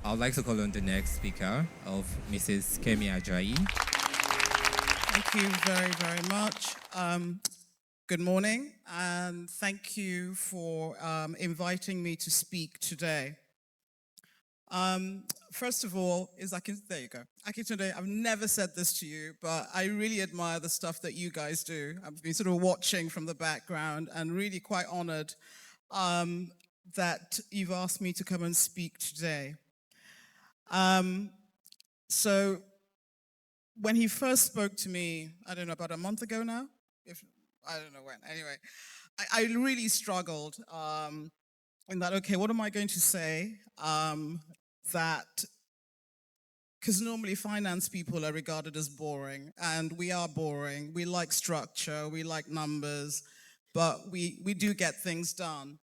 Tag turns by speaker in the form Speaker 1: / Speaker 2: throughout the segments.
Speaker 1: I would like to call on the next speaker of Mrs. Kemi Ajayi.
Speaker 2: Thank you very, very much. Good morning, and thank you for inviting me to speak today. First of all, there you go. Akintunde, I've never said this to you, but I really admire the stuff that you guys do. I've been sort of watching from the background and really quite honored that you've asked me to come and speak today. So when he first spoke to me, I don't know, about a month ago now? I don't know when. Anyway, I really struggled in that, okay, what am I going to say? Because normally finance people are regarded as boring, and we are boring. We like structure, we like numbers, but we do get things done.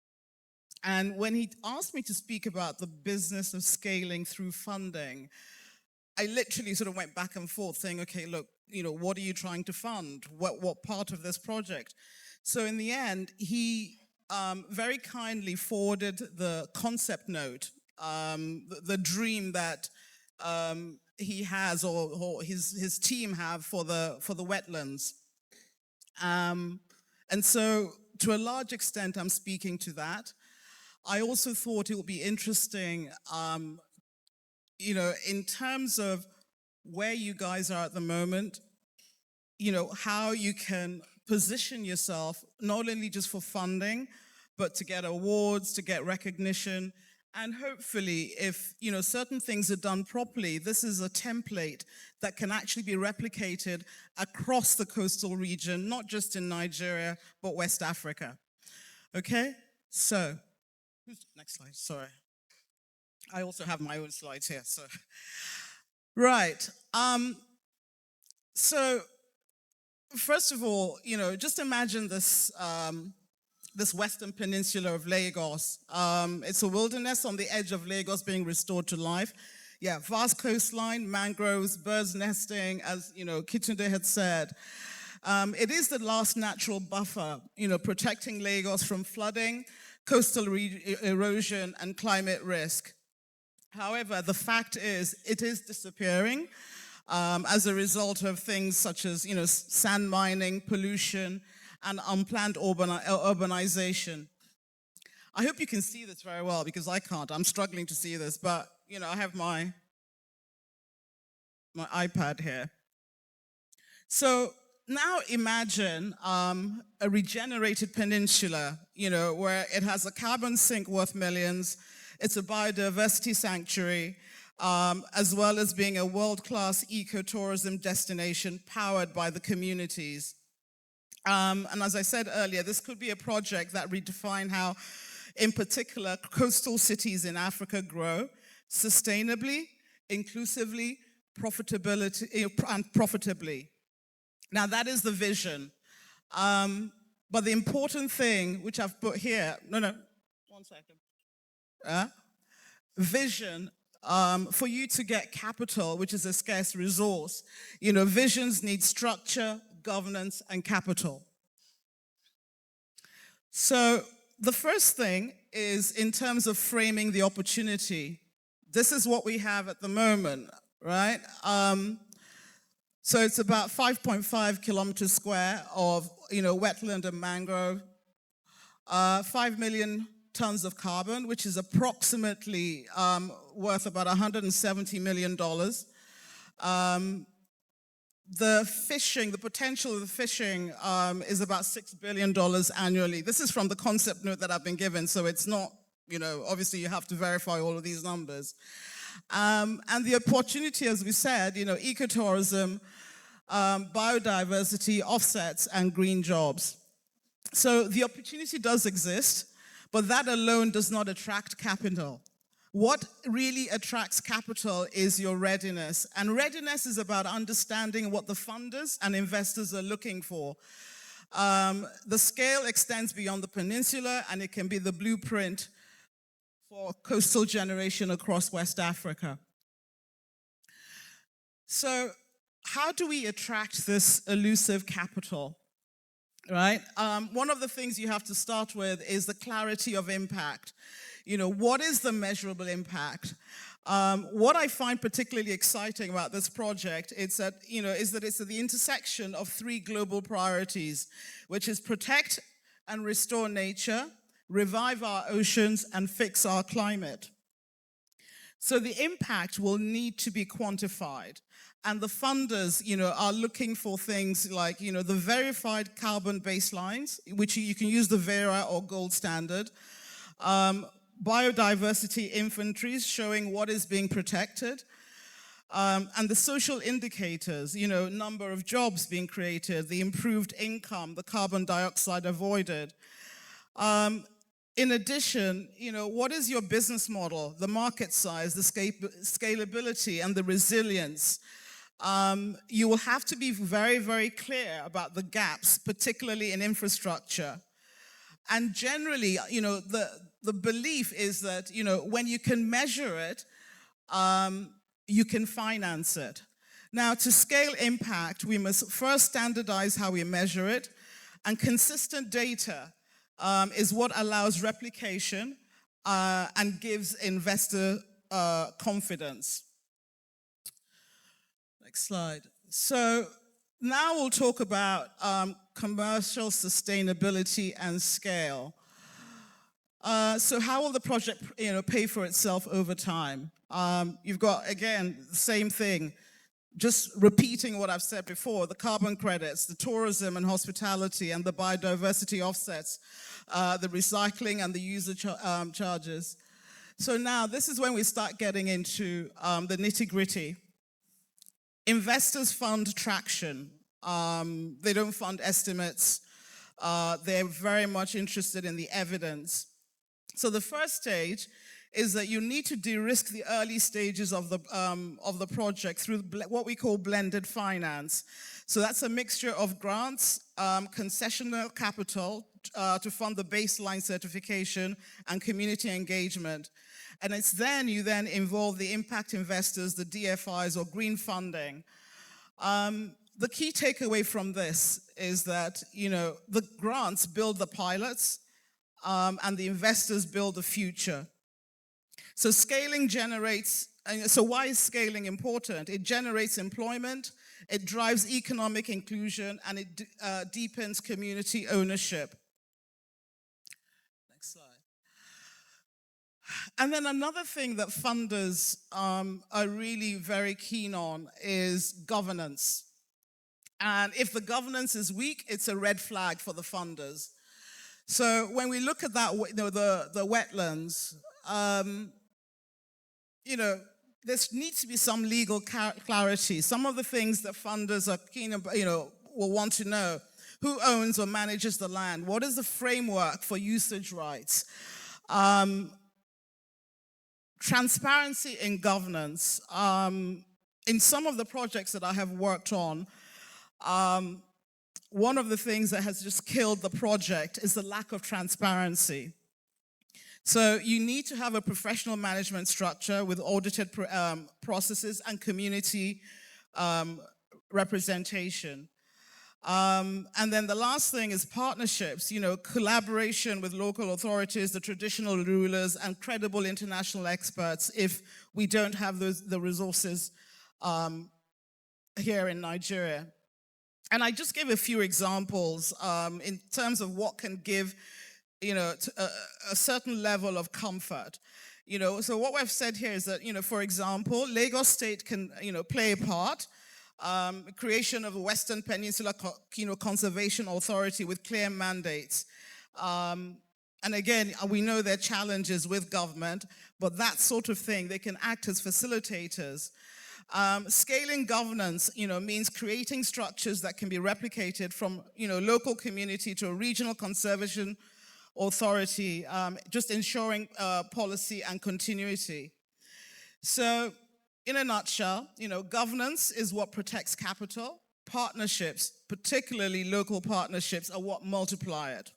Speaker 2: And when he asked me to speak about the business of scaling through funding, I literally sort of went back and forth saying, okay, look, what are you trying to fund? What part of this project? So in the end, he very kindly forwarded the concept note, the dream that he has or his team have for the wetlands. And so to a large extent, I'm speaking to that. I also thought it would be interesting, in terms of where you guys are at the moment, how you can position yourself, not only just for funding, but to get awards, to get recognition. And hopefully, if certain things are done properly, this is a template that can actually be replicated across the coastal region, not just in Nigeria, but West Africa. Okay? So, next slide, sorry. I also have my own slides here, so. Right. So, first of all, just imagine this this western peninsula of Lagos. It's a wilderness on the edge of Lagos being restored to life. Yeah, vast coastline, mangroves, birds nesting, as Kitunde had said. It is the last natural buffer, protecting Lagos from flooding, coastal erosion, and climate risk. However, the fact is, it is disappearing as a result of things such as, sand mining, pollution, and unplanned urbanization. I hope you can see this very well, because I can't. I'm struggling to see this, but, I have my iPad here. So now imagine a regenerated peninsula, where it has a carbon sink worth millions. It's a biodiversity sanctuary, as well as being a world-class ecotourism destination powered by the communities. And as I said earlier, this could be a project that redefines how, in particular, coastal cities in Africa grow sustainably, inclusively, and profitably. Now, that is the vision. But the important thing, which I've put here, one second. Vision, for you to get capital, which is a scarce resource, visions need structure, governance, and capital. So the first thing is in terms of framing the opportunity. This is what we have at the moment, right? So it's about 5.5 kilometers square of, wetland and mangrove, 5 million tons of carbon, which is approximately worth about $170 million. The potential of the fishing is about $6 billion annually. This is from the concept note that I've been given, so it's not, obviously you have to verify all of these numbers. And the opportunity, as we said, ecotourism, biodiversity, offsets, and green jobs. So the opportunity does exist, but that alone does not attract capital. What really attracts capital is your readiness. And readiness is about understanding what the funders and investors are looking for. The scale extends beyond the peninsula, and it can be the blueprint for coastal generation across West Africa. So how do we attract this elusive capital, right? One of the things you have to start with is the clarity of impact. What is the measurable impact? What I find particularly exciting about this project is that it's at the intersection of three global priorities, which is protect and restore nature, revive our oceans, and fix our climate. So the impact will need to be quantified. And the funders, are looking for things like, the verified carbon baselines, which you can use the Vera or gold standard, biodiversity inventories showing what is being protected, and the social indicators, number of jobs being created, the improved income, the carbon dioxide avoided. In addition, what is your business model, the market size, the scalability, and the resilience? You will have to be very, very clear about the gaps, particularly in infrastructure. And generally, the belief is that, when you can measure it, you can finance it. Now, to scale impact, we must first standardize how we measure it, and consistent data is what allows replication and gives investor confidence. Next slide. So now we'll talk about commercial sustainability and scale. So how will the project pay for itself over time? You've got, again, the same thing, just repeating what I've said before, the carbon credits, the tourism and hospitality, and the biodiversity offsets, the recycling and the user charges. So now this is when we start getting into the nitty-gritty. Investors fund traction. They don't fund estimates. They're very much interested in the evidence. So the first stage is that you need to de-risk the early stages of the project through what we call blended finance. So that's a mixture of grants, concessional capital to fund the baseline certification, and community engagement. And it's then you involve the impact investors, the DFIs, or green funding. The key takeaway from this is that, the grants build the pilots, and the investors build the future. So scaling generates, so why is scaling important? It generates employment, it drives economic inclusion, and it deepens community ownership. Next slide. And then another thing that funders are really very keen on is governance. And if the governance is weak, it's a red flag for the funders. So when we look at that, the wetlands, there needs to be some legal clarity. Some of the things that funders are keen about, will want to know: who owns or manages the land? What is the framework for usage rights? Transparency in governance. In some of the projects that I have worked on, one of the things that has just killed the project is the lack of transparency. So you need to have a professional management structure with audited processes and community representation. And then the last thing is partnerships, collaboration with local authorities, the traditional rulers, and credible international experts if we don't have the resources here in Nigeria. And I just gave a few examples in terms of what can give a certain level of comfort. So what we've said here is that, for example, Lagos State can, play a part. Creation of a Western Peninsula, Conservation Authority with clear mandates. And again, we know there are challenges with government, but that sort of thing, they can act as facilitators. Scaling governance, means creating structures that can be replicated from, local community to a regional conservation authority, just ensuring policy and continuity. So, in a nutshell, governance is what protects capital. Partnerships, particularly local partnerships, are what multiply it.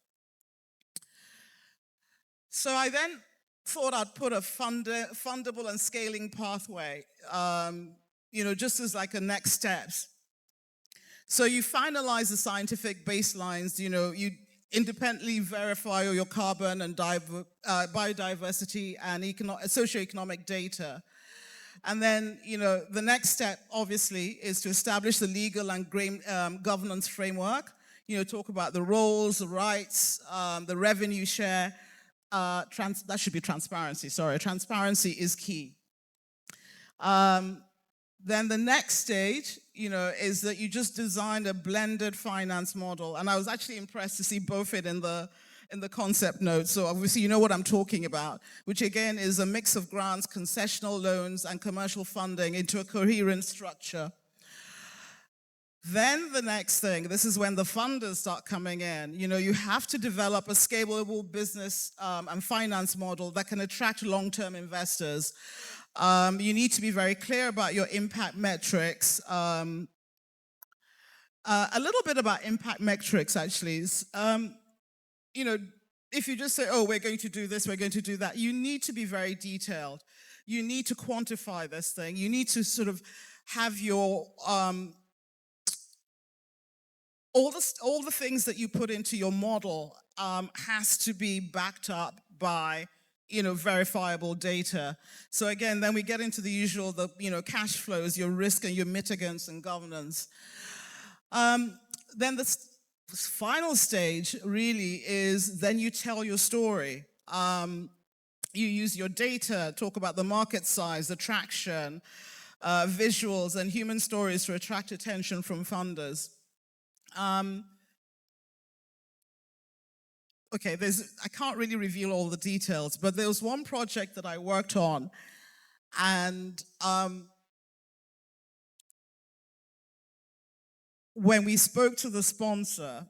Speaker 2: So I then thought I'd put a fundable and scaling pathway, just as like a next steps. So you finalize the scientific baselines, independently verify your carbon and biodiversity and socioeconomic data. And then, the next step, obviously, is to establish the legal and governance framework. Talk about the roles, the rights, the revenue share. That should be transparency, sorry. Transparency is key. Then the next stage, is that you just designed a blended finance model. And I was actually impressed to see both it in the concept note. So obviously you know what I'm talking about, which again is a mix of grants, concessional loans, and commercial funding into a coherent structure. Then the next thing, this is when the funders start coming in. You have to develop a scalable business and finance model that can attract long-term investors. You need to be very clear about your impact metrics. A little bit about impact metrics, actually. If you just say, oh, we're going to do this, we're going to do that, you need to be very detailed. You need to quantify this thing. You need to sort of have your, all the things that you put into your model has to be backed up by verifiable data. So again, then we get into the usual, cash flows, your risk and your mitigants and governance. Then the final stage really is then you tell your story. You use your data, talk about the market size, the traction, visuals, and human stories to attract attention from funders. Okay, I can't really reveal all the details, but there was one project that I worked on, and when we spoke to the sponsor,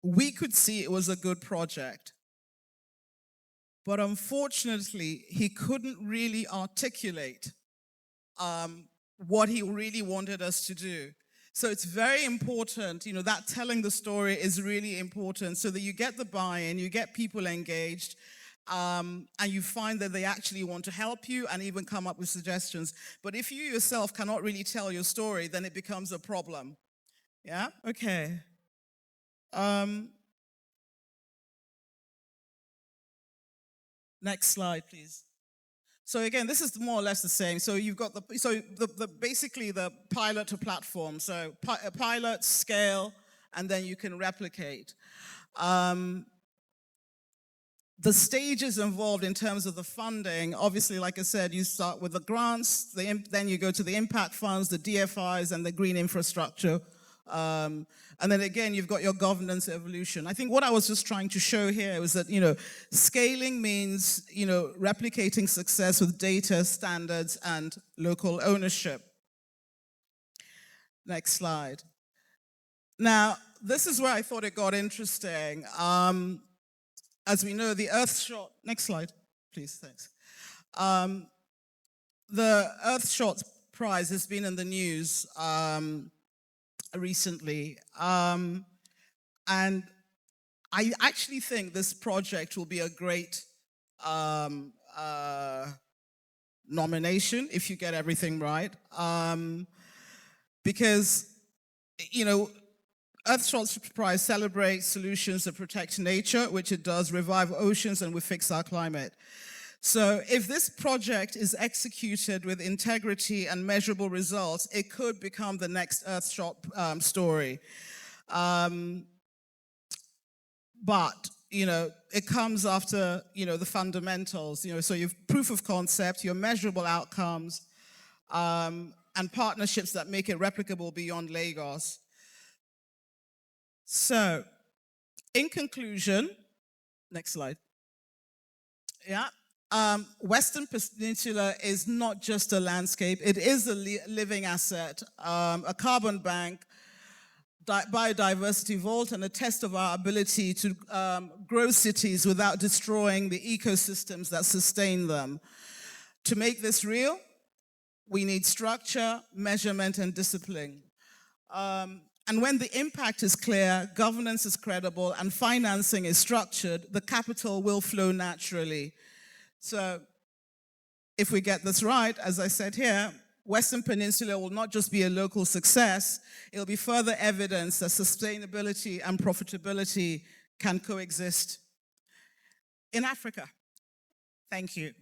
Speaker 2: we could see it was a good project. But unfortunately, he couldn't really articulate what he really wanted us to do. So it's very important, that telling the story is really important so that you get the buy-in, you get people engaged, and you find that they actually want to help you and even come up with suggestions. But if you yourself cannot really tell your story, then it becomes a problem. Yeah? Okay. Next slide, please. So again, this is more or less the same. So you've got basically the pilot to platform. So pilot, scale, and then you can replicate. The stages involved in terms of the funding, obviously, like I said, you start with the grants, then you go to the impact funds, the DFIs, and the green infrastructure. And then again, you've got your governance evolution. I think what I was just trying to show here was that, scaling means, replicating success with data, standards, and local ownership. Next slide. Now, this is where I thought it got interesting. As we know, the earthshot, next slide, please, thanks. The earthshot prize has been in the news recently. And I actually think this project will be a great nomination if you get everything right. Because, Earthshot's prize celebrates solutions that protect nature, which it does, revive oceans, and we fix our climate. So if this project is executed with integrity and measurable results, it could become the next Earthshot story. But, it comes after, the fundamentals, so you have proof of concept, your measurable outcomes, and partnerships that make it replicable beyond Lagos. So, in conclusion, next slide. Yeah. Western Peninsula is not just a landscape, it is a living asset, a carbon bank, biodiversity vault, and a test of our ability to grow cities without destroying the ecosystems that sustain them. To make this real, we need structure, measurement, and discipline. And when the impact is clear, governance is credible, and financing is structured, the capital will flow naturally. So if we get this right, as I said here, Western Peninsula will not just be a local success, it'll be further evidence that sustainability and profitability can coexist in Africa. Thank you.